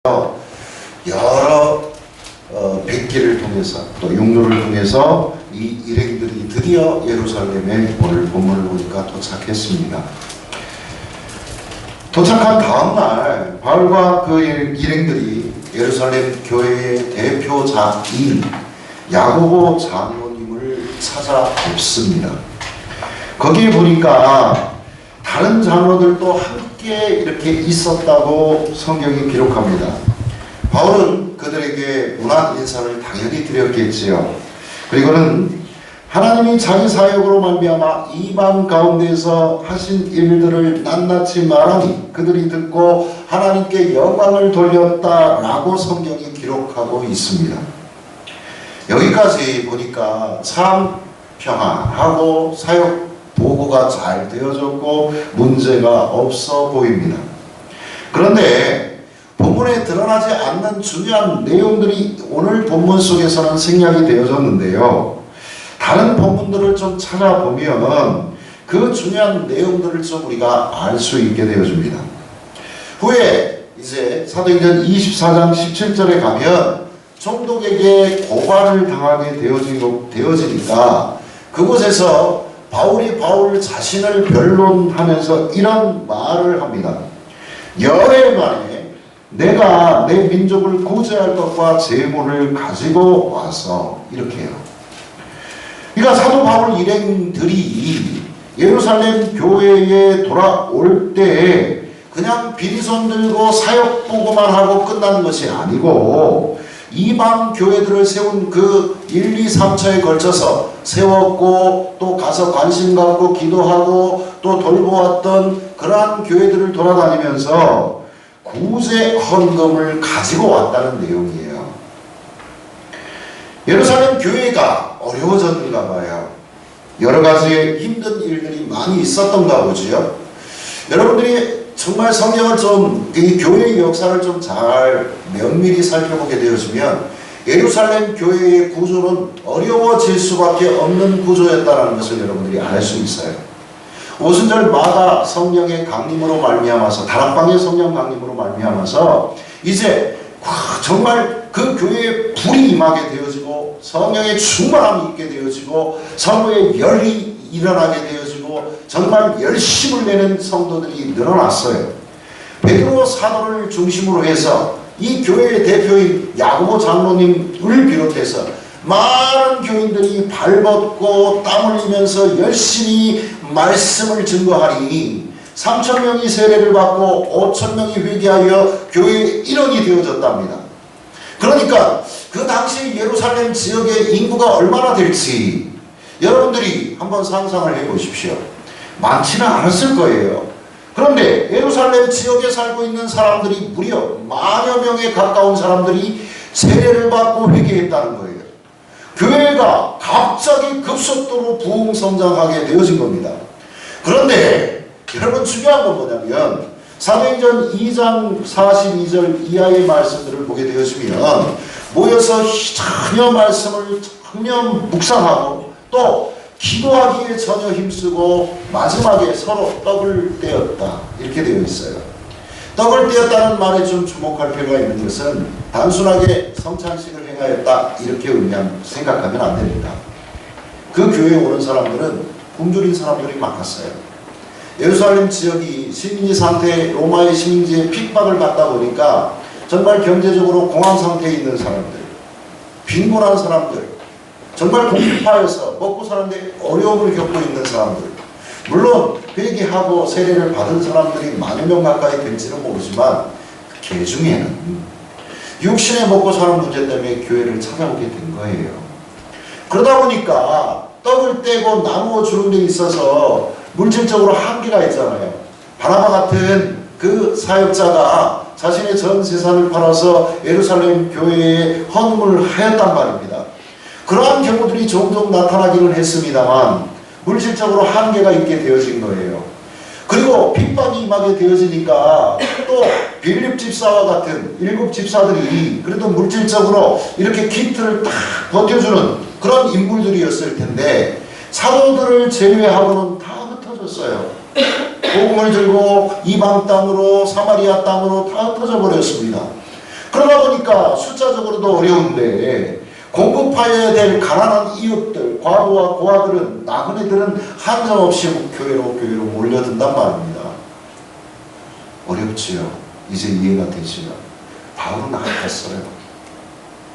여러 백기를 통해서 또 육로를 통해서 이 일행들이 드디어 예루살렘에 오늘 본문을 보니까 도착했습니다. 도착한 다음날 바울과 그 일행들이 예루살렘 교회의 대표자인 야고보 장로님을 찾아뵙습니다. 거기에 보니까 다른 장로들도 함께 이렇게 있었다고 성경이 기록합니다. 바울은 그들에게 문안 인사를 당연히 드렸겠지요. 그리고는 하나님이 자기 사역으로 말미암아 이방 가운데서 하신 일들을 낱낱이 말하니 그들이 듣고 하나님께 영광을 돌렸다라고 성경이 기록하고 있습니다. 여기까지 보니까 참 평안하고 사역 보고가 잘 되어졌고 문제가 없어 보입니다. 그런데 본문에 드러나지 않는 중요한 내용들이 오늘 본문 속에서는 생략이 되어졌는데요. 다른 본문들을 좀 찾아보면 그 중요한 내용들을 좀 우리가 알 수 있게 되어집니다. 후에 이제 사도행전 24장 17절에 가면 총독에게 고발을 당하게 되어지니까 그곳에서 바울이 바울 자신을 변론하면서 이런 말을 합니다. 열흘 만에 내가 내 민족을 구제할 것과 재물을 가지고 와서 이렇게 해요. 그러니까 사도 바울 일행들이 예루살렘 교회에 돌아올 때 그냥 비리손 들고 사역 보고만 하고 끝난 것이 아니고 이방 교회들을 세운 그 1, 2, 3차에 걸쳐서 세웠고 또 가서 관심 갖고 기도하고 또 돌보았던 그러한 교회들을 돌아다니면서 구제 헌금을 가지고 왔다는 내용이에요. 예루살렘 교회가 어려워졌는가 봐요. 여러 가지의 힘든 일들이 많이 있었던가 보지요. 여러분들이 정말 성경을 좀, 이 교회의 역사를 좀 잘 면밀히 살펴보게 되어지면 예루살렘 교회의 구조는 어려워질 수밖에 없는 구조였다는 것을 여러분들이 알 수 있어요. 오순절 마가 성령의 강림으로 말미암아서 다락방의 성령 강림으로 말미암아서 이제 정말 그 교회에 불이 임하게 되어지고 성령의 충만함이 있게 되어지고 성도의 열이 일어나게 되어지고 정말 열심을 내는 성도들이 늘어났어요. 베드로 사도를 중심으로 해서 이 교회의 대표인 야고보 장로님을 비롯해서 많은 교인들이 발벗고 땀 흘리면서 열심히 말씀을 증거하니 3,000명이 세례를 받고 5,000명이 회개하여 교회의 일원이 되어졌답니다. 그러니까 그 당시 예루살렘 지역의 인구가 얼마나 될지 여러분들이 한번 상상을 해보십시오. 많지는 않았을 거예요. 그런데 예루살렘 지역에 살고 있는 사람들이 무려 만여 명에 가까운 사람들이 세례를 받고 회개했다는 거예요. 교회가 갑자기 급속도로 부흥성장하게 되어진 겁니다. 그런데 여러분 중요한 건 뭐냐면 사도행전 2장 42절 이하의 말씀들을 보게 되어지면 모여서 전혀 말씀을 전혀 묵상하고 또 기도하기에 전혀 힘쓰고 마지막에 서로 떡을 떼었다 이렇게 되어 있어요. 떡을 떼었다는 말에 좀 주목할 필요가 있는 것은 단순하게 성찬식을 행하였다 이렇게 생각하면 안 됩니다. 그 교회에 오는 사람들은 굶주린 사람들이 많았어요. 예루살렘 지역이 식민지 상태, 로마의 식민지에 핍박을 받다 보니까 정말 경제적으로 공황 상태에 있는 사람들, 빈곤한 사람들, 정말 공핍하여서 먹고 사는데 어려움을 겪고 있는 사람들, 물론 회개하고 세례를 받은 사람들이 만여 명 가까이 될지는 모르지만 그 중에는 육신에 먹고 사는 문제 때문에 교회를 찾아오게 된 거예요. 그러다 보니까 떡을 떼고 나누어 주는 데 있어서 물질적으로 한계가 있잖아요. 바나바 같은 그 사역자가 자신의 전 재산을 팔아서 예루살렘 교회에 헌금을 하였단 말입니다. 그러한 경우들이 종종 나타나기는 했습니다만 물질적으로 한계가 있게 되어진 거예요. 그리고 핍박이 임하게 되어지니까 또 빌립 집사와 같은 7 집사들이 그래도 물질적으로 이렇게 기틀을 딱 버텨주는 그런 인물들이었을 텐데 사도들을 제외하고는 다 흩어졌어요. 복음을 들고 이방 땅으로 사마리아 땅으로 다 흩어져 버렸습니다. 그러니까 숫자적으로도 어려운데 공급하여야 될 가난한 이웃들, 과부와 고아들은, 나그네들은 한정없이 교회로 몰려든단 말입니다. 어렵지요. 이제 이해가 되지요. 바울은 아팠어요.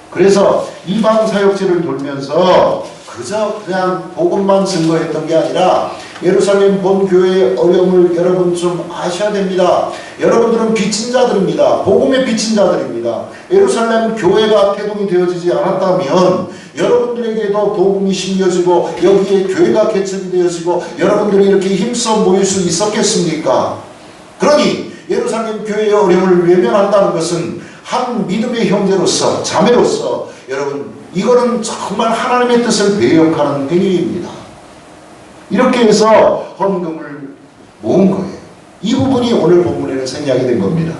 그래서 이방 사역지를 돌면서 그저 그냥 복음만 증거했던 게 아니라 예루살렘 본교회의 어려움을 여러분 좀 아셔야 됩니다. 여러분들은 빚진 자들입니다. 복음의 빚진 자들입니다. 예루살렘 교회가 태동이 되어지지 않았다면 여러분들에게도 복음이 심겨지고 여기에 교회가 개척이 되어지고 여러분들이 이렇게 힘써 모일 수 있었겠습니까? 그러니 예루살렘 교회의 어려움을 외면한다는 것은 한 믿음의 형제로서, 자매로서 여러분, 이거는 정말 하나님의 뜻을 배역하는 행위입니다. 이렇게 해서 헌금을 모은 거예요. 이 부분이 오늘 본문에는 생략이 된 겁니다.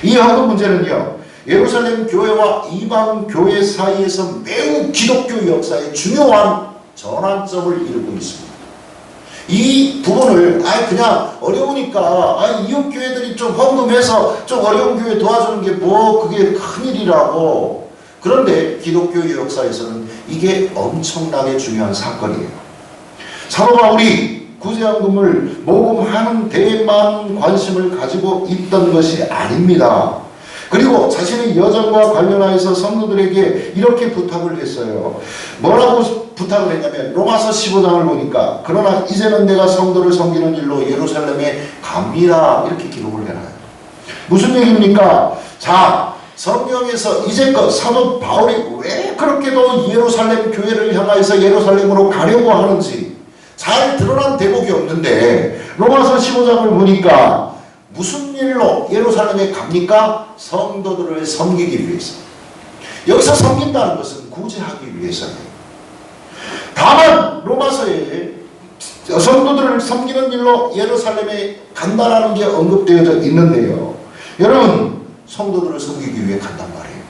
이 헌금 문제는요, 예루살렘 교회와 이방 교회 사이에서 매우 기독교 역사의 중요한 전환점을 이루고 있습니다. 이 부분을 그냥 어려우니까 이웃 교회들이 좀 헌금해서 좀 어려운 교회 도와주는 게 뭐 그게 큰일이라고. 그런데 기독교 역사에서는 이게 엄청나게 중요한 사건이에요. 사도 바울이 구제헌금을 모금하는 데에만 관심을 가지고 있던 것이 아닙니다. 그리고 자신의 여정과 관련하여서 성도들에게 이렇게 부탁을 했어요. 뭐라고 부탁을 했냐면 로마서 15장을 보니까 그러나 이제는 내가 성도를 섬기는 일로 예루살렘에 갑니다. 이렇게 기록을 해놔요. 무슨 얘기입니까? 자, 성경에서 이제껏 사도 바울이 왜 그렇게도 예루살렘 교회를 향하여서 예루살렘으로 가려고 하는지 잘 드러난 대목이 없는데 로마서 15장을 보니까 무슨 일로 예루살렘에 갑니까? 성도들을 섬기기 위해서. 여기서 섬긴다는 것은 구제하기 위해서예요. 다만 로마서에 성도들을 섬기는 일로 예루살렘에 간다라는 게 언급되어져 있는데요. 여러분, 성도들을 섬기기 위해 간단 말이에요.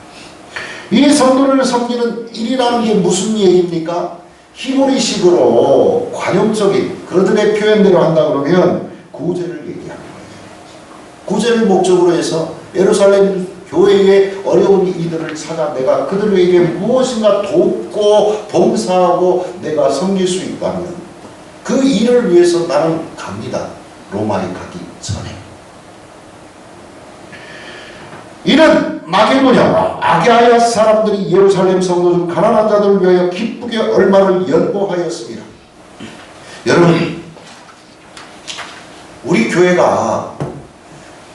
이 성도를 섬기는 일이라는 게 무슨 얘기입니까? 히브리식으로 관용적인 그들의 표현대로 한다 그러면 구제를 얘기하는 거예요. 구제를 목적으로 해서 예루살렘 교회의 어려운 이들을 찾아 내가 그들에게 무엇인가 돕고 봉사하고 내가 섬길 수 있다면 그 일을 위해서 나는 갑니다. 로마에 가기 전에. 이는 마게도냐와 아게아야 사람들이 예루살렘 성도 중 가난한 자들을 위하여 기쁘게 얼마를 연보하였습니다. 여러분, 우리 교회가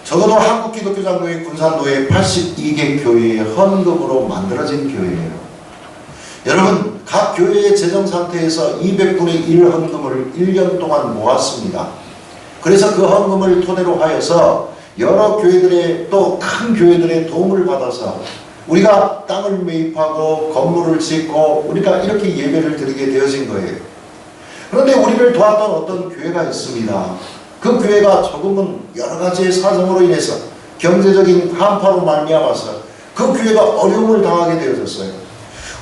적어도 한국기독교장로회 군산도회 82개 교회의 헌금으로 만들어진 교회예요. 여러분, 각 교회의 재정 상태에서 200분의 1 헌금을 1년 동안 모았습니다. 그래서 그 헌금을 토대로 하여서 여러 교회들의 또 큰 교회들의 도움을 받아서 우리가 땅을 매입하고 건물을 짓고 우리가 이렇게 예배를 드리게 되어진 거예요. 그런데 우리를 도왔던 어떤 교회가 있습니다. 그 교회가 조금은 여러 가지의 사정으로 인해서 경제적인 한파로 말미암아서 그 교회가 어려움을 당하게 되어졌어요.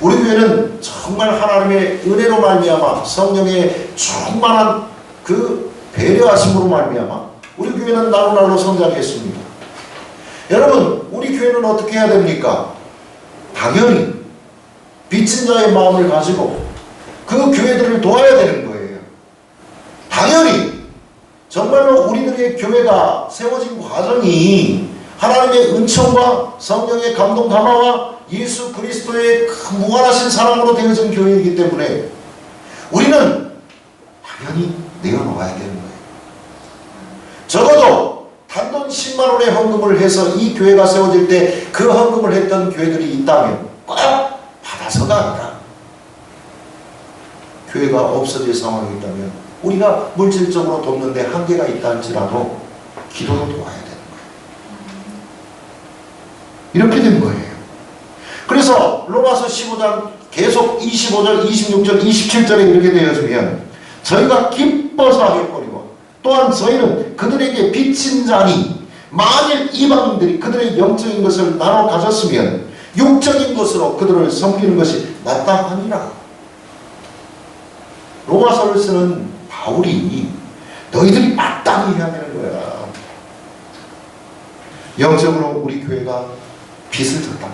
우리 교회는 정말 하나님의 은혜로 말미암아 성령의 충만한 그 배려하심으로 말미암아 우리 교회는 날로 성장했습니다. 여러분, 우리 교회는 어떻게 해야 됩니까? 당연히 빚진 자의 마음을 가지고 그 교회들을 도와야 되는 거예요. 당연히 정말로 우리들의 교회가 세워진 과정이 하나님의 은총과 성령의 감동 감화와 예수 그리스도의 무한하신 사랑으로 되어진 교회이기 때문에 우리는 당연히 내어놓아야 되는 거예요. 적어도 단돈 10만 원의 헌금을 해서 이 교회가 세워질 때 그 헌금을 했던 교회들이 있다면 꼭 받아서가 아니라 교회가 없어질 상황이 있다면 우리가 물질적으로 돕는데 한계가 있다 할지라도 기도로 도와야 되는 거예요. 이렇게 된 거예요. 그래서 로마서 15장 계속 25절, 26절, 27절에 이렇게 되어지면 저희가 기뻐서 하겠거니와 또한 저희는 그들에게 빚진 자니 만일 이방인들이 그들의 영적인 것을 나눠 가졌으면 육적인 것으로 그들을 섬기는 것이 마땅하니라. 로마서를 쓰는 바울이 너희들이 마땅히 해야 되는 거야. 영적으로 우리 교회가 빚을 졌답니다.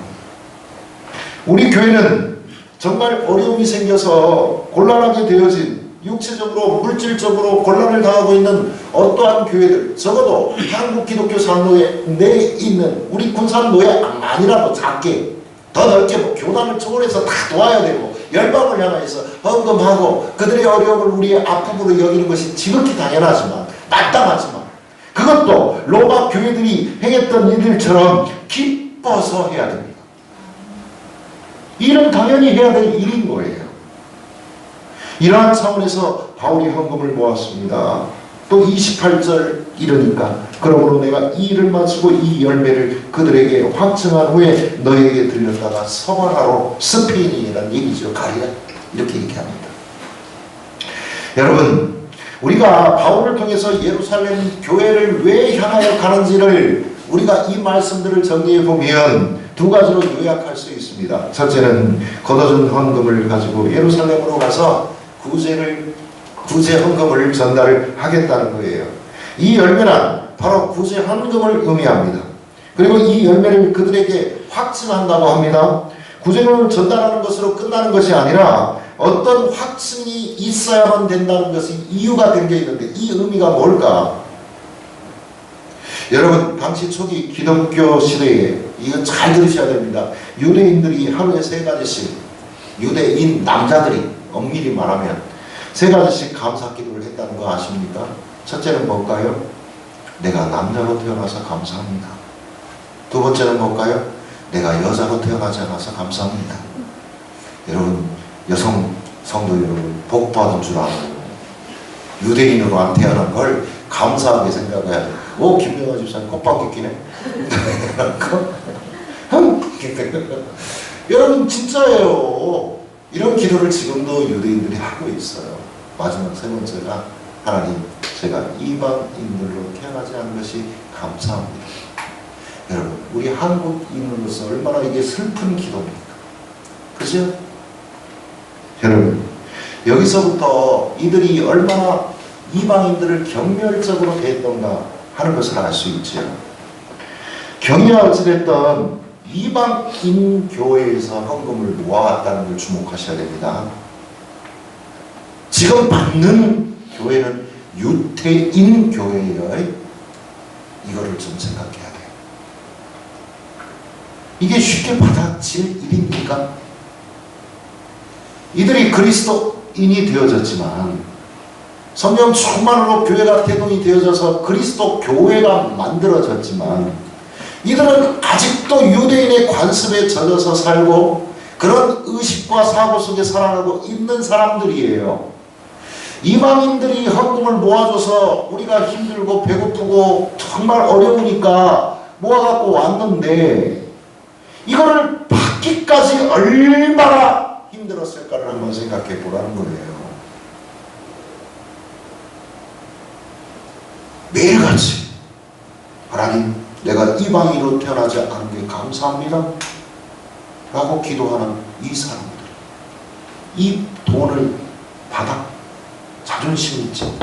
우리 교회는 정말 어려움이 생겨서 곤란하게 되어진, 육체적으로 물질적으로 곤란을 당하고 있는 어떠한 교회들, 적어도 한국 기독교 산로에 내에 있는 우리 군산로에만이라도 작게 더 넓게 교단을 초월해서 다 도와야 되고 열방을 향해서 헌금하고 그들의 어려움을 우리의 아픔으로 여기는 것이 지극히 당연하지만, 마땅하지만, 그것도 로마 교회들이 행했던 일들처럼 기뻐서 해야 됩니다. 일은 당연히 해야 될 일인 거예요. 이러한 차원에서 바울이 헌금을 모았습니다. 또 28절 이르니까 그러므로 내가 이 일을 마치고 이 열매를 그들에게 확증한 후에 너에게 들렸다가 서바라로, 스페인이라는 얘기죠. 가리라, 이렇게 얘기합니다. 여러분, 우리가 바울을 통해서 예루살렘 교회를 왜 향하여 가는지를 우리가 이 말씀들을 정리해 보면 두 가지로 요약할 수 있습니다. 첫째는 거둬준 헌금을 가지고 예루살렘으로 가서 구제 헌금을 전달을 하겠다는 거예요. 이 열매란 바로 구제 헌금을 의미합니다. 그리고 이 열매를 그들에게 확증한다고 합니다. 구제금을 전달하는 것으로 끝나는 것이 아니라 어떤 확증이 있어야만 된다는 것이 이유가 담겨 있는데, 이 의미가 뭘까? 여러분, 당시 초기 기독교 시대에 이거 잘 들으셔야 됩니다. 유대인들이 하루에 3가지씩, 유대인 남자들이 엄밀히 말하면 3가지씩 감사기도를 했다는 거 아십니까? 첫째는 뭘까요? 내가 남자로 태어나서 감사합니다. 두 번째는 뭘까요? 내가 여자로 태어나지 않아서 감사합니다. 여러분, 여성 성도 여러분, 복 받은 줄 알고 유대인으로 안 태어난 걸 감사하게 생각해야 돼. 오, 김명아 집사님 꽃밖에 끼네. 여러분, 진짜예요. 이런 기도를 지금도 유대인들이 하고 있어요. 마지막 3번째가, 하나님, 제가 이방인들로 태어나지 않은 것이 감사합니다. 여러분, 우리 한국인으로서 얼마나 이게 슬픈 기도입니까? 그죠? 여러분, 여기서부터 이들이 얼마나 이방인들을 경멸적으로 대했던가 하는 것을 알 수 있죠. 경이야 어찌됐든 이방인 교회에서 헌금을 모아왔다는 걸 주목하셔야 됩니다. 지금 받는 교회는 유태인 교회예요. 이거를 좀 생각해야 돼요. 이게 쉽게 받아질 일입니까? 이들이 그리스도인이 되어졌지만, 성령 충만으로 교회가 태동이 되어져서 그리스도 교회가 만들어졌지만, 이들은 아직도 유대인의 관습에 젖어서 살고 그런 의식과 사고 속에 살아가고 있는 사람들이에요. 이방인들이 헌금을 모아줘서 우리가 힘들고 배고프고 정말 어려우니까 모아갖고 왔는데, 이거를 받기까지 얼마나 힘들었을까를 한번 생각해 보라는 거예요. 매일같이 하나님, 내가 이방인으로 태어나지 않은 게 감사합니다 라고 기도하는 이 사람들, 이 돈을 받아 자존심 있지,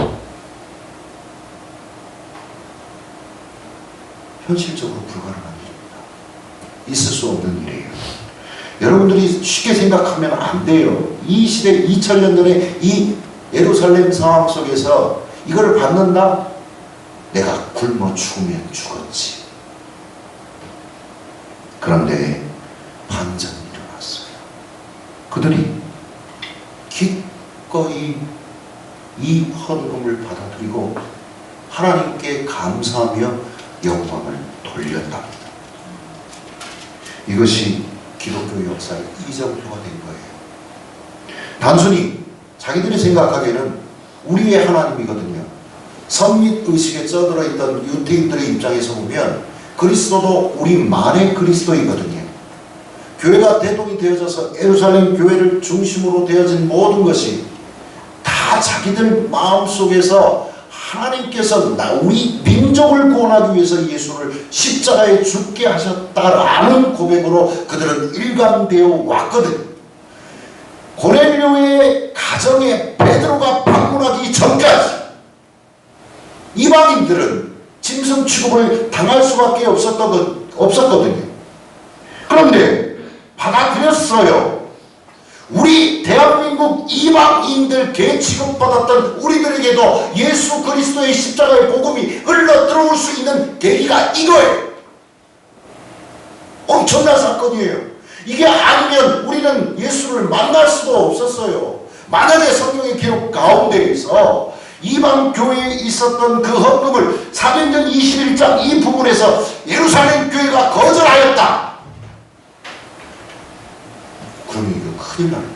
현실적으로 불가능한 일입니다. 있을 수 없는 일이에요. 여러분들이 쉽게 생각하면 안 돼요. 이 시대 2000년 전에 이 예루살렘 상황 속에서 이거를 받는다? 내가 굶어 죽으면 죽었지. 그런데 반전이 일어났어요. 그들이 기꺼이 이 헌금을 받아들이고 하나님께 감사하며 영광을 돌렸답니다. 이것이 기독교 역사의 이정표가 된 거예요. 단순히 자기들이 생각하기에는 우리의 하나님이거든요. 선mit의식에 쩌들어 있던 유대인들의 입장에서 보면 그리스도도 우리만의 그리스도이거든요. 교회가 대동이 되어져서 예루살렘 교회를 중심으로 되어진 모든 것이 다 자기들 마음속에서 하나님께서 우리 민족을 구원하기 위해서 예수를 십자가에 죽게 하셨다라는 고백으로 그들은 일관되어 왔거든. 고넬료의 가정에 베드로가 방문하기 전까지 이방인들은 짐승 취급을 당할 수밖에 없었거든요. 이방인들 취급받았던 우리들에게도 예수 그리스도의 십자가의 복음이 흘러 들어올 수 있는 계기가 이거예요. 엄청난 사건이에요. 이게 아니면 우리는 예수를 만날 수도 없었어요. 만약에 성경의 기록 가운데에서 이방 교회에 있었던 그 헌금을 사도행전 21장 이 부분에서 예루살렘 교회가 거절하였다. 그러면 이거 큰일 날 거예요.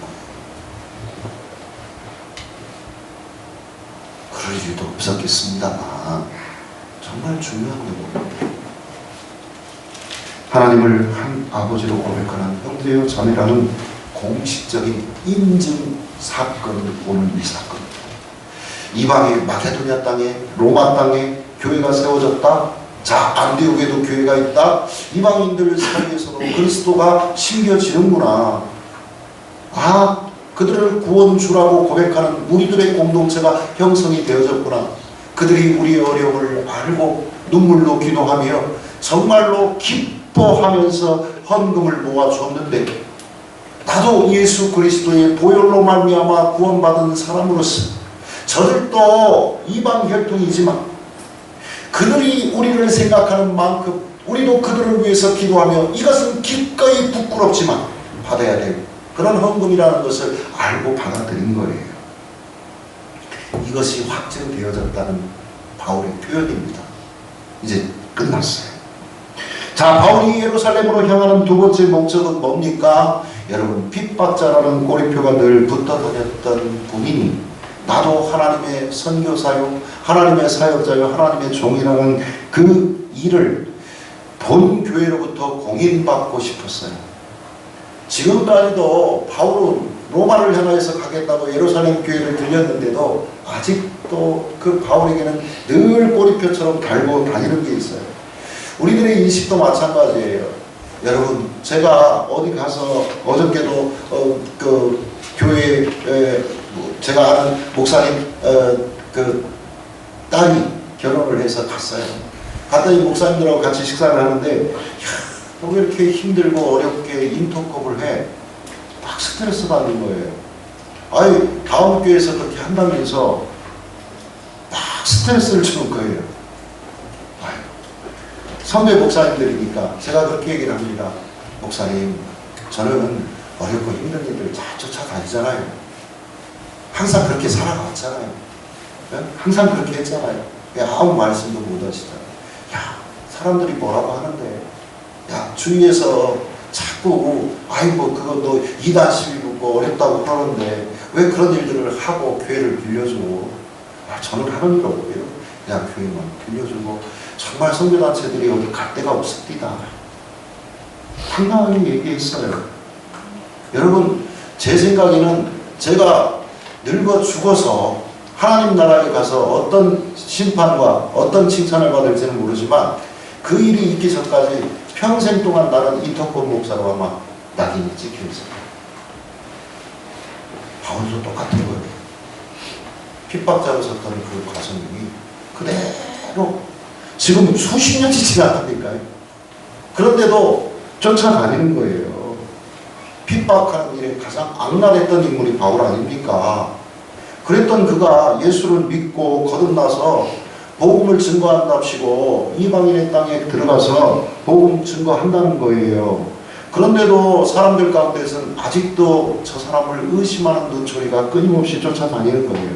그럴 일도 없었겠습니다만 정말 중요한 거예요. 하나님을 한 아버지로 고백하는 형제요 자매라는 공식적인 인증 사건을 보는 이 사건. 이방의 마케도니아 땅에 로마 땅에 교회가 세워졌다. 자, 안디옥에도 교회가 있다. 이방인들 사이에서도 그리스도가 심겨지는구나. 아, 그들을 구원주라고 고백하는 우리들의 공동체가 형성이 되어졌구나. 그들이 우리의 어려움을 알고 눈물로 기도하며 정말로 기뻐하면서 헌금을 모아주었는데 나도 예수 그리스도의 보혈로 말미암아 구원받은 사람으로서 저들도 이방 혈통이지만 그들이 우리를 생각하는 만큼 우리도 그들을 위해서 기도하며 이것은 기꺼이 부끄럽지만 받아야 될 그런 헌금이라는 것을 알고 받아들인 거예요. 이것이 확증되어졌다는 바울의 표현입니다. 이제 끝났어요. 자, 바울이 예루살렘으로 향하는 두 번째 목적은 뭡니까? 여러분, 핍박자라는 꼬리표가 늘 붙어 다녔던 분이니 나도 하나님의 선교사요, 하나님의 사역자요, 하나님의 종이라는 그 일을 본 교회로부터 공인받고 싶었어요. 지금까지도 바울은 로마를 향해서 가겠다고 예루살렘 교회를 들렸는데도 아직도 그 바울에게는 늘 꼬리표처럼 달고 다니는 게 있어요. 우리들의 인식도 마찬가지예요. 여러분, 제가 어디 가서 어저께도 그 교회에 제가 아는 목사님 그 딸이 결혼을 해서 갔어요. 갔더니 목사님들하고 같이 식사를 하는데 야, 왜 이렇게 힘들고 어렵게 인터컵을 해? 막 스트레스 받는 거예요. 아니, 다음 교회에서 그렇게 한다면서 막 스트레스를 주는 거예요. 아유, 선배 목사님들이니까 제가 그렇게 얘기를 합니다. 목사님, 저는 어렵고 힘든 일들 잘 쫓아다니잖아요. 항상 그렇게 살아갔잖아요. 항상 그렇게 했잖아요. 아무 말씀도 못 하시잖아요. 야, 사람들이 뭐라고 하는데, 야, 주위에서 자꾸 아이고 그거 너 이단 시비 붙고 어렵다고 그러는데 왜 그런 일들을 하고 교회를 빌려줘? 아, 저는 하는 일 없고요. 그냥 교회만 빌려주고 정말 선교단체들이 어디 갈 데가 없습니다. 당당하게 얘기했어요. 여러분, 제 생각에는 제가 늙어 죽어서 하나님 나라에 가서 어떤 심판과 어떤 칭찬을 받을지는 모르지만 그 일이 있기 전까지 평생 동안 나는 인터폰 목사로 아마 낙인이 찍혀 있어요. 바울도 똑같은 거예요. 핍박자로 섰던 그 과정이 그대로 지금 수십 년이 지났다니까요. 그런데도 쫓아다니는 거예요. 핍박하는 일에 가장 악랄했던 인물이 바울 아닙니까? 그랬던 그가 예수를 믿고 거듭나서 복음을 증거한답시고 이방인의 땅에 들어가서 복음 증거한다는 거예요. 그런데도 사람들 가운데서는 아직도 저 사람을 의심하는 눈초리가 끊임없이 쫓아다니는 거예요.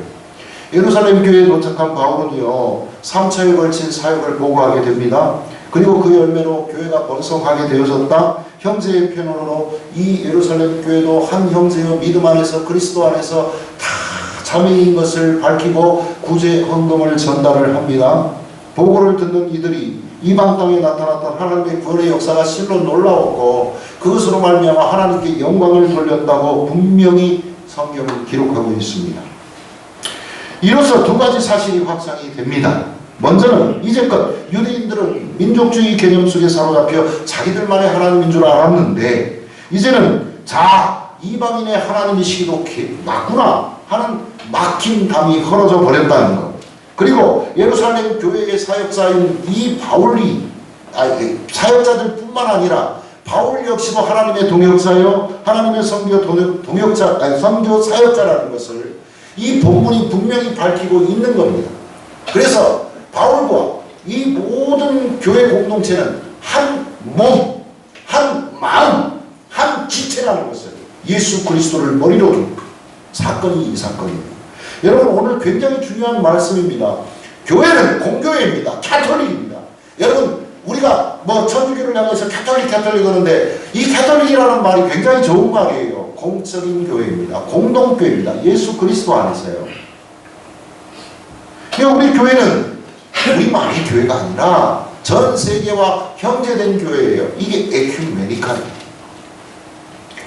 예루살렘 교회에 도착한 바울은요, 3차에 걸친 사역을 보고하게 됩니다. 그리고 그 열매로 교회가 번성하게 되어졌다. 형제의 편으로 이 예루살렘 교회도 한 형제여 믿음 안에서 그리스도 안에서 다 자매인 것을 밝히고 구제 헌금을 전달을 합니다. 보고를 듣는 이들이 이방 땅에 나타났던 하나님의 구원의 역사가 실로 놀라웠고 그것으로 말미암아 하나님께 영광을 돌렸다고 분명히 성경은 기록하고 있습니다. 이로써 두 가지 사실이 확상이 됩니다. 먼저는 이제껏 유대인들은 민족주의 개념 속에 사로잡혀 자기들만의 하나님인 줄 알았는데 이제는 자, 이방인의 하나님이시기도 맞구나 하는 막힌 담이 헐어져 버렸다는 것. 그리고 예루살렘 교회의 사역자인 이 바울이 사역자들 뿐만 아니라 바울 역시도 하나님의 동역자요, 하나님의 선교 동역자, 아니 선교 사역자라는 것을 이 본문이 분명히 밝히고 있는 겁니다. 그래서 바울과 이 모든 교회 공동체는 한 몸, 한 마음, 한 지체라는 것을 예수 그리스도를 머리로 둔 사건이 이 사건입니다. 여러분 오늘 굉장히 중요한 말씀입니다. 교회는 공교회입니다. 가톨릭입니다. 여러분 우리가 뭐 천주교를 향해서 가톨릭 그러는데 이 가톨릭이라는 말이 굉장히 좋은 말이에요. 공적인 교회입니다. 공동교회입니다. 예수 그리스도 안에서요. 우리 교회는 우리만의 교회가 아니라 전 세계와 형제된 교회예요. 이게 에큐메니칼입니다.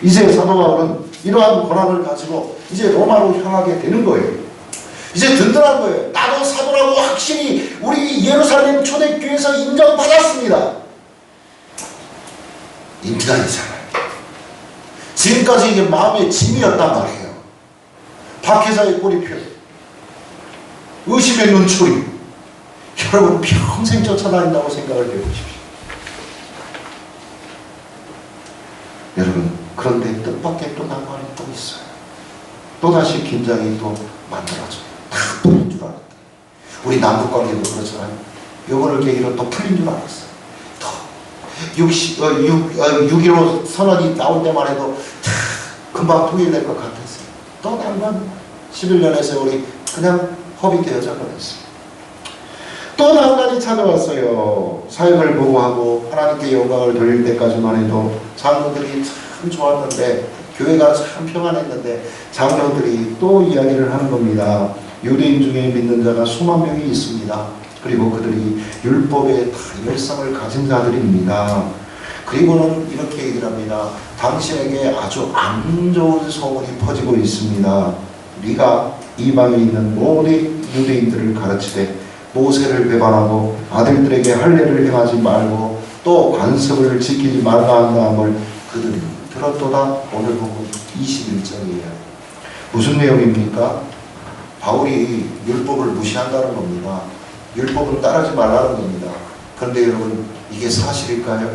이제 사도 바울은 이러한 권한을 가지고 이제 로마로 향하게 되는 거예요. 이제 든든한 거예요. 나도 사도라고 확실히 우리 예루살렘 초대교회에서 인정받았습니다. 인간이잖아요. 지금까지 이게 마음의 짐이었단 말이에요. 박해자의 꼬리표, 의심의 눈초리. 여러분 평생 쫓아다닌다고 생각을 해보십시오. 여러분 그런데 뜻밖의 또 난관이 또 있어요. 또다시 긴장이 또 만들어져요. 다 풀린 줄 알았다. 우리 남북관계도 그렇잖아요. 요거를 계기로 또 풀린 줄 알았어요. 더 6.15 선언이 나올 때만 해도 금방 통일될 것 같았어요. 또 난관 11년의 세월이 그냥 허비되어져 버렸어요. 또 난관이 찾아왔어요. 사역을 보고하고 하나님께 영광을 돌릴 때까지만 해도 장로들이 참 좋았는데 교회가 참 평안했는데 장로들이 또 이야기를 하는 겁니다. 유대인 중에 믿는 자가 수만 명이 있습니다. 그리고 그들이 율법에 다 열성을 가진 자들입니다. 그리고는 이렇게 얘기를 합니다. 당신에게 아주 안 좋은 소문이 퍼지고 있습니다. 네가 이방에 있는 모든 유대인들을 가르치되 모세를 배반하고 아들들에게 할례를 행하지 말고 또 관습을 지키지 말라 한다음을 그들이 들었도다. 오늘 보고 21절이에요. 무슨 내용입니까? 바울이 율법을 무시한다는 겁니다. 율법은 따르지 말라는 겁니다. 그런데 여러분 이게 사실일까요?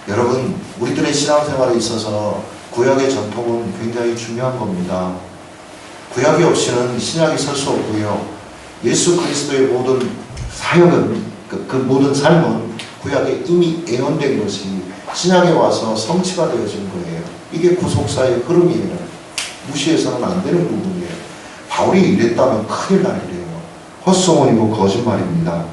여러분 우리들의 신앙생활에 있어서 구약의 전통은 굉장히 중요한 겁니다. 구약이 없이는 신약이 설 수 없고요. 예수 그리스도의 모든 사역은 그 모든 삶은 구약에 이미 예언된 것이 신약에 와서 성취가 되어진 거예요. 이게 구속사의 흐름이에요. 무시해서는 안 되는 부분이에요. 바울이 이랬다면 큰일 날 일이에요. 헛소문이고 거짓말입니다.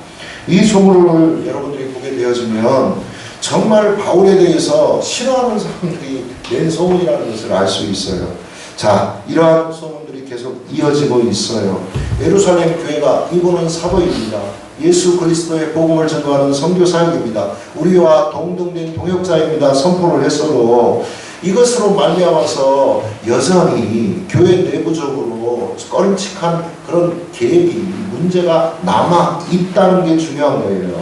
이 소문을 여러분들이 보게 되어지면 정말 바울에 대해서 싫어하는 사람들이 낸 소문이라는 것을 알 수 있어요. 자, 이러한 소문들이 계속 이어지고 있어요. 예루살렘 교회가 이거는 사도입니다. 예수 그리스도의 복음을 전거하는 선교사역입니다. 우리와 동등된 동역자입니다. 선포를 했어도 이것으로 말미암아서 여전히 교회 내부적으로 꺼림칙한 그런 계획이 문제가 남아 있다는 게 중요한 거예요.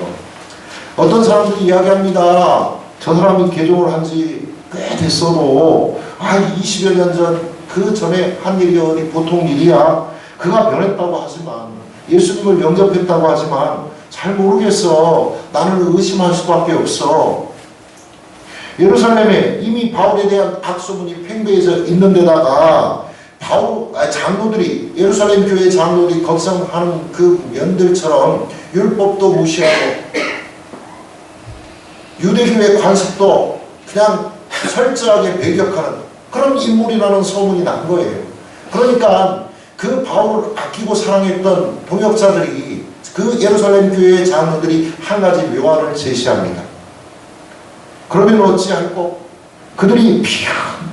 어떤 사람들이 이야기합니다. 저 사람이 개종을 한 지 꽤 됐어도 20여 년 전 그 전에 한 일이 어디 보통 일이야. 그가 변했다고 하지만 예수님을 영접했다고 하지만 잘 모르겠어. 나는 의심할 수밖에 없어. 예루살렘에 이미 바울에 대한 악소문이 팽배해져 있는 데다가 장로들이 예루살렘 교회 장로들이 걱정하는 그 면들처럼 율법도 무시하고 유대교회 관습도 그냥 철저하게 배격하는 그런 인물이라는 소문이 난 거예요. 그러니까 그 바울을 아끼고 사랑했던 동역자들이 그 예루살렘 교회의 장로들이 한 가지 묘안을 제시합니다. 그러면 어찌할꼬 그들이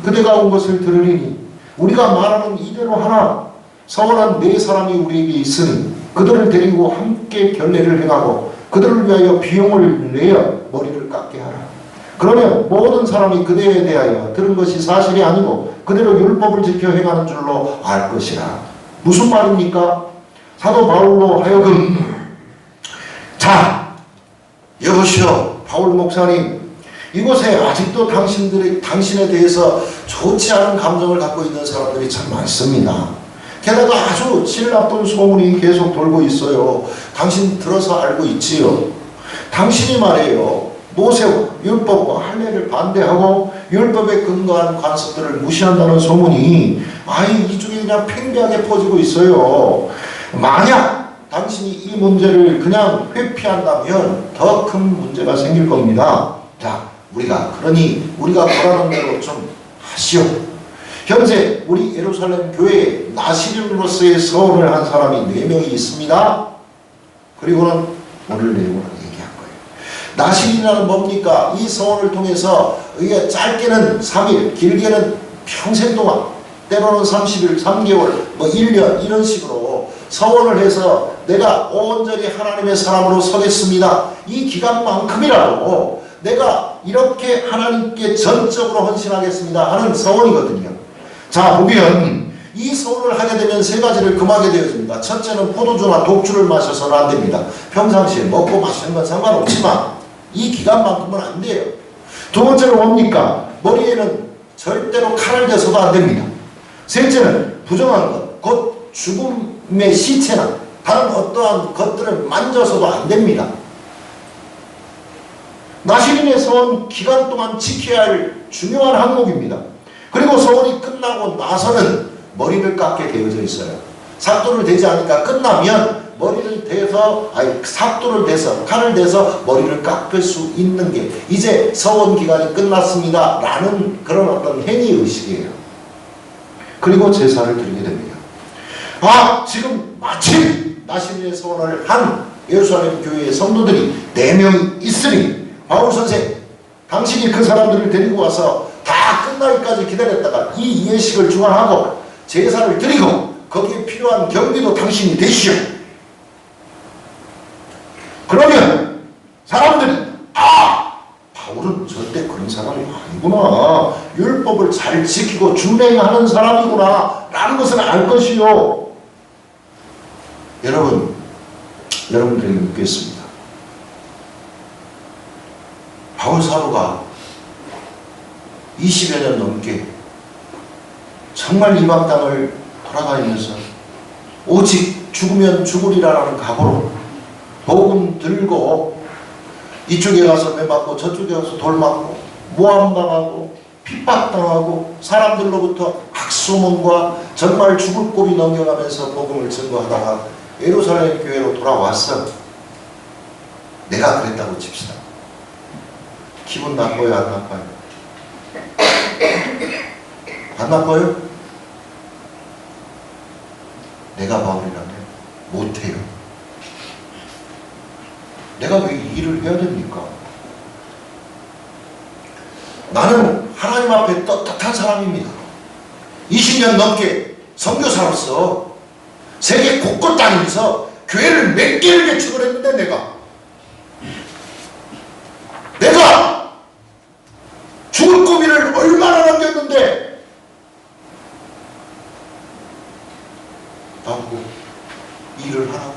그대가 온 것을 들으리니 우리가 말하는 이대로 하나 서원한 네 사람이 우리에게 있으니 그들을 데리고 함께 결례를 행하고 그들을 위하여 비용을 내어 머리를 깎게 하라. 그러면 모든 사람이 그대에 대하여 들은 것이 사실이 아니고 그대로 율법을 지켜 행하는 줄로 알 것이라. 무슨 말입니까? 사도 바울로 하여금 자 여보시오 바울 목사님 이곳에 아직도 당신에 대해서 좋지 않은 감정을 갖고 있는 사람들이 참 많습니다. 게다가 아주 질 나쁜 소문이 계속 돌고 있어요. 당신 들어서 알고 있지요. 당신이 말이에요. 모세와 율법과 할례를 반대하고 율법에 근거한 관습들을 무시한다는 소문이 이 중에 그냥 팽배하게 퍼지고 있어요. 만약 당신이 이 문제를 그냥 회피한다면 더 큰 문제가 생길 겁니다. 자, 그러니 우리가 보라는 대로 좀 하시오. 현재 우리 예루살렘 교회에 나시린으로서의 서원을 한 사람이 4명이 있습니다. 그리고는 오늘 내용을 얘기한 거예요. 나시린이라는 뭡니까? 이 서원을 통해서 이게 짧게는 3일, 길게는 평생 동안, 때로는 30일, 3개월, 1년 이런 식으로 서원을 해서 내가 온전히 하나님의 사람으로 서겠습니다. 이 기간만큼이라도 내가 이렇게 하나님께 전적으로 헌신하겠습니다 하는 서원이거든요. 자, 보면 이 서원을 하게 되면 3가지를 금하게 되어집니다. 첫째는 포도주나 독주를 마셔서는 안 됩니다. 평상시에 먹고 마시는 건 상관없지만 이 기간만큼은 안 돼요. 두 번째는 뭡니까? 머리에는 절대로 칼을 대서도 안 됩니다. 셋째는 부정한 것, 곧 죽음의 시체나 다른 어떠한 것들을 만져서도 안 됩니다. 나시린의 서원 기간 동안 지켜야 할 중요한 항목입니다. 그리고 서원이 끝나고 나서는 머리를 깎게 되어져 있어요. 삭도를 대지 않으니까 끝나면 머리를 대서 삭도를 대서 칼을 대서 머리를 깎을 수 있는 게 이제 서원 기간이 끝났습니다 라는 그런 어떤 행위의식이에요. 그리고 제사를 드리게 됩니다. 지금 마침 나시린의 서원을 한 예루살렘 교회의 성도들이 4명이 있으니 바울 선생, 당신이 그 사람들을 데리고 와서 다 끝나기까지 기다렸다가 이 예식을 주관하고 제사를 드리고 거기에 필요한 경비도 당신이 되시오. 그러면 사람들이 바울은 절대 그런 사람이 아니구나, 율법을 잘 지키고 준행하는 사람이구나 라는 것을 알 것이요. 여러분들에게 묻겠습니다. 바울 사도가 20여 년 넘게 정말 이방 땅을 돌아다니면서 오직 죽으면 죽으리라는 각오로 복음 들고 이쪽에 가서 매 맞고 저쪽에 가서 돌 맞고 모함당하고 핍박당하고 사람들로부터 악소문과 정말 죽을 고비 넘겨가면서 복음을 증거하다가 예루살렘 교회로 돌아왔어. 내가 그랬다고 칩시다. 기분 나빠요, 안 나빠요? 안 나빠요? 내가 바울이라면 못해요. 내가 왜 이 일을 해야 됩니까? 나는 하나님 앞에 떳떳한 사람입니다. 20년 넘게 선교사로서 세계 곳곳 다니면서 교회를 몇 개를 개척을 했는데 내가 죽을 고비를 얼마나 남겼는데 나보고 이 일을 하라고?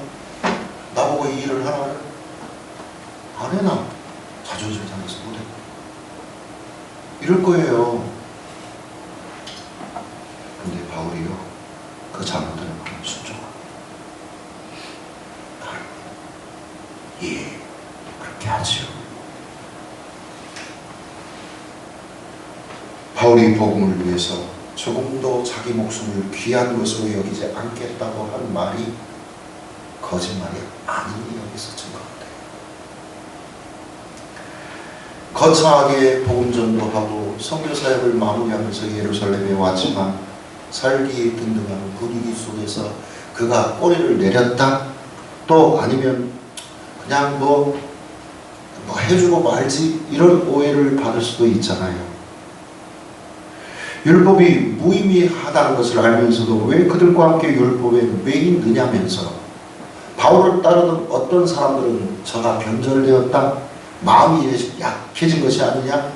나보고 이 일을 하라고? 안 해. 나 자존심 상해서 못해. 이럴 거예요. 근데 바울이요, 그 자문들은 순종하고 예, 그렇게 하지요. 바울이 복음을 위해서 조금도 자기 목숨을 귀한 것으로 여기지 않겠다고 한 말이 거짓말이 아님이 여기서 증거가 돼요. 거창하게 복음 전도하고 선교사역을 마무리하면서 예루살렘에 왔지만 살기 등등한 분위기 속에서 그가 꼬리를 내렸다, 또 아니면 그냥 뭐 해주고 말지, 이런 오해를 받을 수도 있잖아요. 율법이 무의미하다는 것을 알면서도 왜 그들과 함께 율법에 왜 있느냐면서 바울을 따르던 어떤 사람들은 저가 변절되었다, 마음이 약해진 것이 아니냐,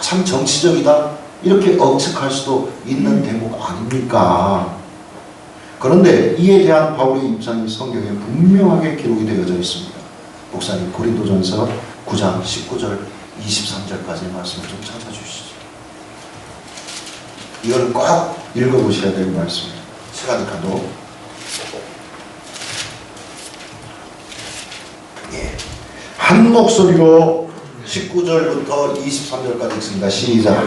참 정치적이다, 이렇게 억측할 수도 있는 대목 아닙니까? 그런데 이에 대한 바울의 입장이 성경에 분명하게 기록이 되어져 있습니다. 목사님, 고린도전서 9장 19절 23절까지의 말씀을 좀 찾아주시죠. 이걸 꼭 읽어보셔야 될 말씀입니다. 시간이 가도. 한 목소리로 19절부터 23절까지 읽습니다. 시작.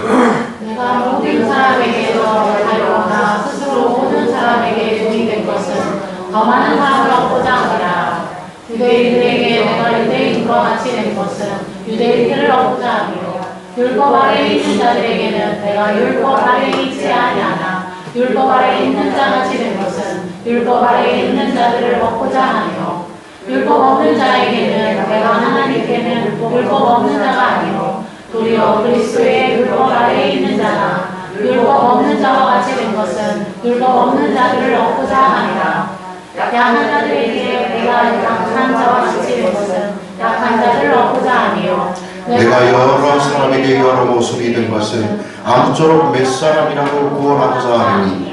내가 모든 사람에게서 하려거나 스스로 모든 사람에게 종이 된 것은 더 많은 사람을 얻고자 함이라. 유대인들에게 내가 유대인과 같이 된 것은 유대인들을 얻고자 함이요 율법 아래에 있는 자들에게는 내가 율법 아래에 있지 아니하나 율법 아래에 있는 자같이 된 것은 율법 아래에 있는 자들을 얻고자 하며 율법 없는 자에게는 내가 하나님께는 율법 없는 자가 아니요 도리어 그리스도의 율법 아래에 있는 자나 율법 없는 자와 같이 된 것은 율법 없는 자들을 얻고자 함이라. 약한 자들에게 내가 약한 자와 같이 된 것은 약한 자들을 얻고자 하며 내가 여러 사람에게 여러 모습이 된 것은 아무쪼록 몇 사람이라도 구원하고자 하니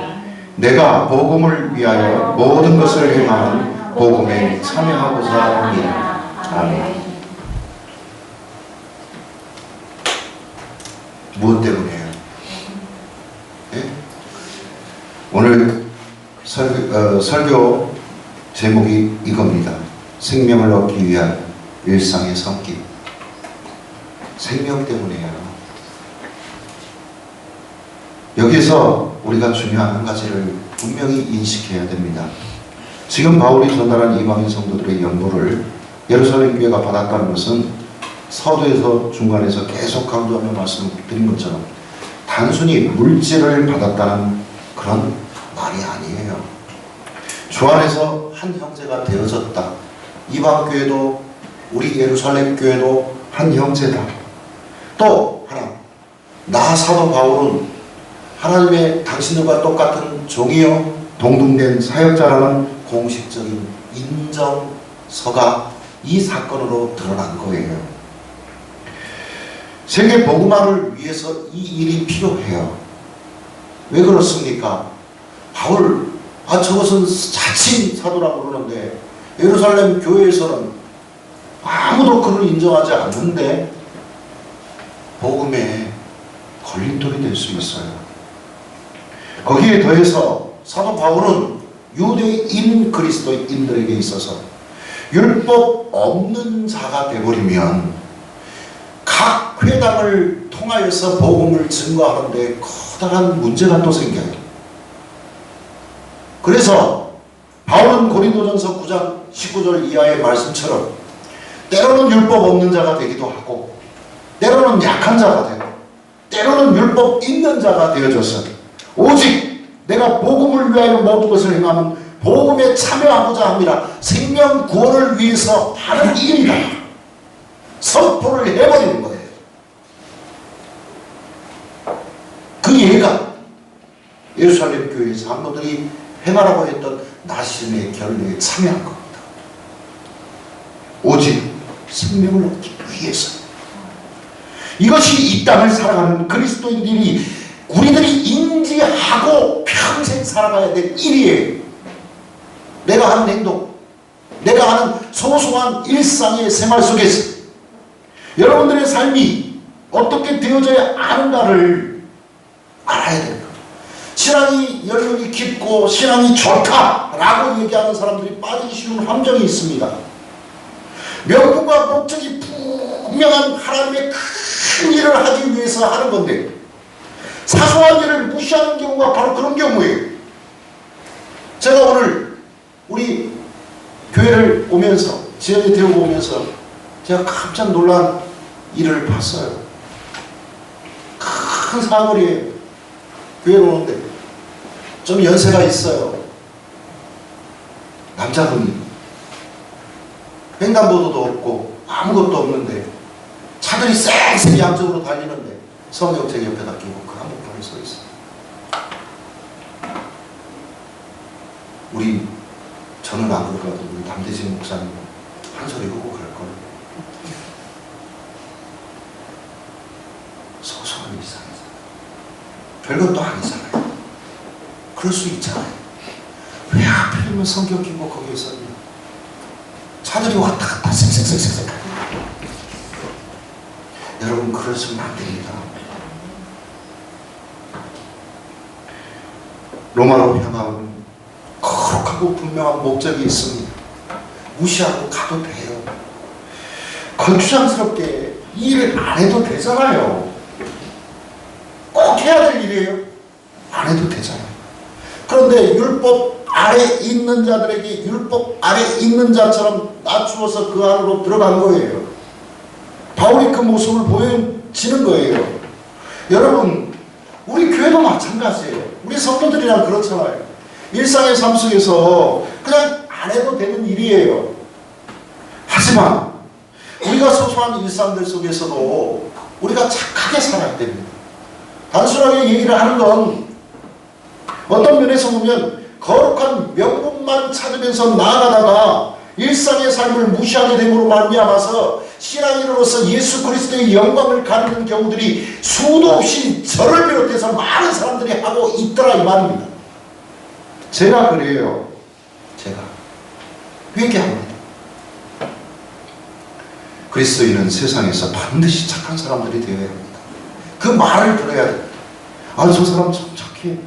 내가 복음을 위하여 모든 것을 행하는 복음에 참여하고자 합니다. 아멘. 무엇 때문에요? 네? 오늘 설교 제목이 이겁니다. 생명을 얻기 위한 일상의 섬김. 생명 때문이에요. 여기서 우리가 중요한 한 가지를 분명히 인식해야 됩니다. 지금 바울이 전달한 이방인 성도들의 연보를 예루살렘 교회가 받았다는 것은 서두에서 중간에서 계속 강조하며 말씀드린 것처럼 단순히 물질을 받았다는 그런 말이 아니에요. 주 안에서 한 형제가 되어졌다. 이방 교회도 우리 예루살렘 교회도 한 형제다. 또 하나, 나 사도 바울은 하나님의 당신들과 똑같은 종이요 동등된 사역자라는 공식적인 인정서가 이 사건으로 드러난 거예요. 세계 복음화를 위해서 이 일이 필요해요. 왜 그렇습니까? 바울, 저것은 자칭 사도라고 그러는데 예루살렘 교회에서는 아무도 그를 인정하지 않는데 복음에 걸림돌이 될 수 있어요. 거기에 더해서 사도 바울은 유대인 그리스도인들에게 있어서 율법 없는 자가 되어버리면 각 회당을 통하여서 복음을 증거하는데 커다란 문제가 또 생겨요. 그래서 바울은 고린도전서 9장 19절 이하의 말씀처럼 때로는 율법 없는 자가 되기도 하고 때로는 약한 자가 되고 때로는 율법 있는 자가 되어져서 오직 내가 복음을 위하여 모든 것을 행하는 복음에 참여하고자 합니다. 생명 구원을 위해서 하는 일이다. 선포를 해버리는 거예요. 그 예가 예루살렘 교회의 장로들이 행하라고 했던 나심의 결례에 참여한 겁니다. 오직 생명을 얻기 위해서. 이것이 이 땅을 살아가는 그리스도인들이 우리들이 인지하고 평생 살아가야 될 일이에요. 내가 하는 행동, 내가 하는 소소한 일상의 생활 속에서 여러분들의 삶이 어떻게 되어져야 하는가를 알아야 됩니다. 신앙이 연륜이 깊고 신앙이 좋다라고 얘기하는 사람들이 빠지기 쉬운 함정이 있습니다. 명분과 목적이 분명한 하나님의 큰 일을 하기 위해서 하는 건데 사소한 일을 무시하는 경우가 바로 그런 경우예요. 제가 오늘 우리 교회를 오면서 지연이 되고 오면서 제가 깜짝 놀란 일을 봤어요. 큰 사거리에 교회를 오는데 좀 연세가 있어요. 남자분이 횡단보도도 없고 아무것도 없는데 차들이 쌩쌩 양쪽으로 달리는데 성경책 옆에다 끼고 그 한복판에 서 있어요. 저는 안 그럴 것 같아요. 우리 남대진 목사님 한 소리 하고 그럴 거예요. 소소한 일상이잖아요. 별것도 아니잖아요. 그럴 수 있잖아요. 왜 하필이면 성경 끼고 거기에 있었냐. 차들이 왔다 갔다 쌩쌩쌩쌩. 여러분 그러시면 안 됩니다. 로마로 향하는 거룩하고 분명한 목적이 있습니다. 무시하고 가도 돼요. 거추장스럽게 이 일을 안 해도 되잖아요. 꼭 해야 될 일이에요. 안 해도 되잖아요. 그런데 율법 아래 있는 자들에게 율법 아래 있는 자처럼 낮추어서 그 안으로 들어간 거예요. 바울이 그 모습을 보여지는 거예요. 여러분, 우리 교회도 마찬가지예요. 우리 성도들이랑 그렇잖아요. 일상의 삶 속에서 그냥 안 해도 되는 일이에요. 하지만 우리가 소소한 일상들 속에서도 우리가 착하게 살아야 됩니다. 단순하게 얘기를 하는 건 어떤 면에서 보면 거룩한 명분만 찾으면서 나아가다가 일상의 삶을 무시하게 됨으로 말미암아서 신앙인으로서 예수 그리스도의 영광을 가리는 경우들이 수도 없이 저를 비롯해서 많은 사람들이 하고 있더라 이 말입니다. 제가 그래요. 제가 회개합니다. 그리스도인은 세상에서 반드시 착한 사람들이 되어야 합니다. 그 말을 들어야 돼요. 아, 저 사람 참 착해.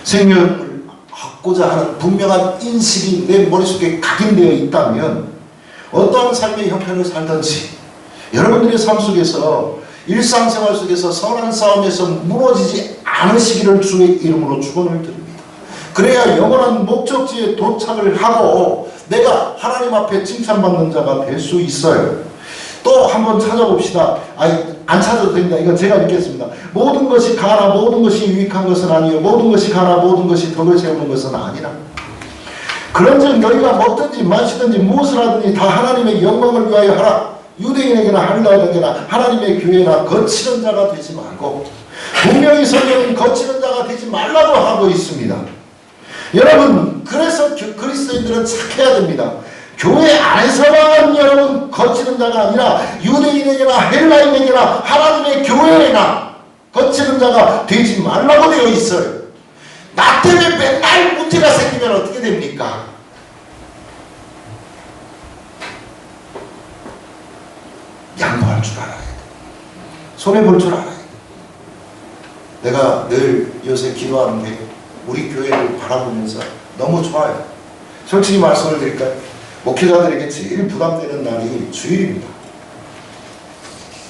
생명을 얻고자 하는 분명한 인식이 내 머릿속에 각인되어 있다면 어떠한 삶의 형편을 살든지 여러분들의 삶 속에서 일상생활 속에서 선한 싸움에서 무너지지 않으시기를 주의 이름으로 축원을 드립니다. 그래야 영원한 목적지에 도착을 하고 내가 하나님 앞에 칭찬받는 자가 될 수 있어요. 또 한번 찾아봅시다. 안 찾아도 됩니다. 이건 제가 읽겠습니다. 모든 것이 가나 모든 것이 유익한 것은 아니요 모든 것이 가나 모든 것이 덕을 세우는 것은 아니라 그런즉 너희가 먹든지 마시든지 무엇을 하든지 다 하나님의 영광을 위하여 하라. 유대인에게나 헬라인에게나 하나님의 교회나 거치는 자가 되지 말고 분명히 성경은 거치는 자가 되지 말라고 하고 있습니다. 여러분, 그래서 그리스도인들은 착해야 됩니다. 교회 안에서만 여러분 거치는 자가 아니라 유대인에게나 헬라인에게나 하나님의 교회에나 거치는 자가 되지 말라고 되어 있어요. 나 때문에 맨날 문제가 생기면 어떻게 됩니까? 양보할 줄 알아야 돼. 손해볼 줄 알아야 돼. 내가 늘 요새 기도하는 게 우리 교회를 바라보면서 너무 좋아요. 솔직히 말씀을 드릴까요? 목회자들에게 제일 부담되는 날이 주일입니다.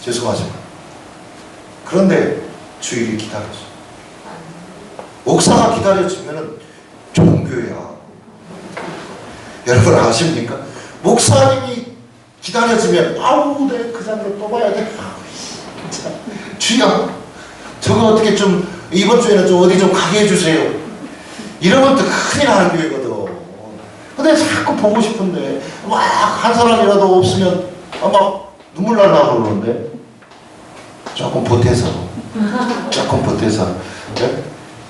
죄송하지만. 그런데 주일이 기다려져. 목사가 기다려주면 좋은 교회야. 여러분 아십니까? 목사님이 기다려주면 아우 내가 그 장면 또 봐야 돼. 주여 저거 어떻게 좀 이번 주에는 좀 어디 좀 가게 해주세요. 이러면 또 큰일 나는 교회거든. 근데 자꾸 보고 싶은데 막 한 사람이라도 없으면 막 눈물 나려고 그러는데 조금 보태서 네?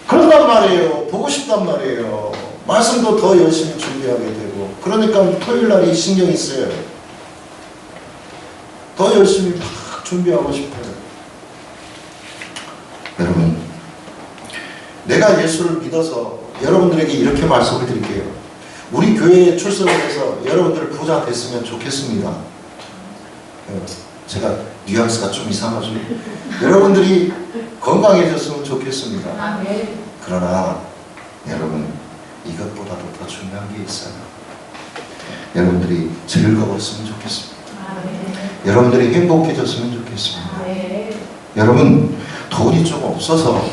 그런단 말이에요. 보고 싶단 말이에요. 말씀도 더 열심히 준비하게 되고 그러니까 토요일날이 신경이 쓰여요. 더 열심히 막 준비하고 싶어요. 여러분, 내가 예수를 믿어서 여러분들에게 이렇게 말씀을 드릴게요. 우리 교회에 출석을 해서 여러분들 부자 됐으면 좋겠습니다. 제가 뉘앙스가 좀 이상하죠. 여러분들이 건강해졌으면 좋겠습니다. 그러나 여러분, 이것보다도 더 중요한 게 있어요. 여러분들이 즐거웠으면 좋겠습니다. 여러분들이 행복해졌으면 좋겠습니다. 여러분, 돈이 좀 없어서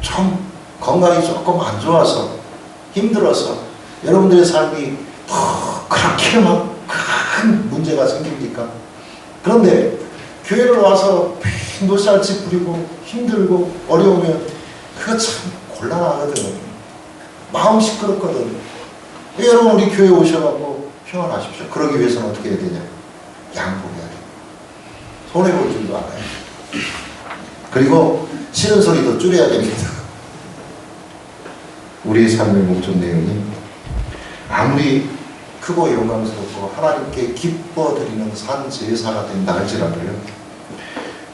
좀 건강이 조금 안 좋아서 힘들어서 여러분들의 삶이 그렇게 막 큰 문제가 생깁니까? 그런데 교회를 와서 빈도살치 부리고 힘들고 어려우면 그거 참 곤란하거든. 마음 시끄럽거든. 여러분 우리 교회 오셔가지고 평안하십시오. 그러기 위해서는 어떻게 해야 되냐? 양보해야 돼. 손해볼 줄도 알아야 돼. 그리고 싫은 소리도 줄여야 됩니다. 우리의 삶의 목적 내용이 아무리 크고 영광스럽고 하나님께 기뻐드리는 산 제사가 된다 할지라도요,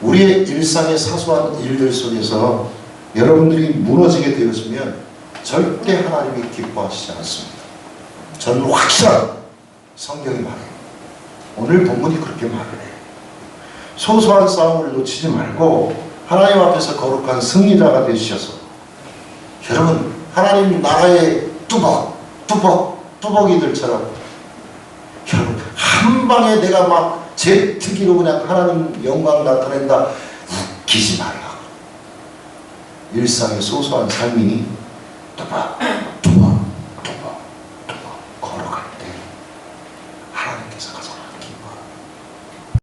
우리의 일상의 사소한 일들 속에서 여러분들이 무너지게 되었으면 절대 하나님이 기뻐하시지 않습니다. 저는 확실한 성경이 말해요. 오늘 본문이 그렇게 말을 해요. 소소한 싸움을 놓치지 말고 하나님 앞에서 거룩한 승리자가 되시셔서 여러분 하나님 나라의 뚜벅이들처럼 여러분 한 방에 내가 막 제 특기로 그냥 하나님 영광 나타낸다. 웃기지 말라. 일상의 소소한 삶이 또박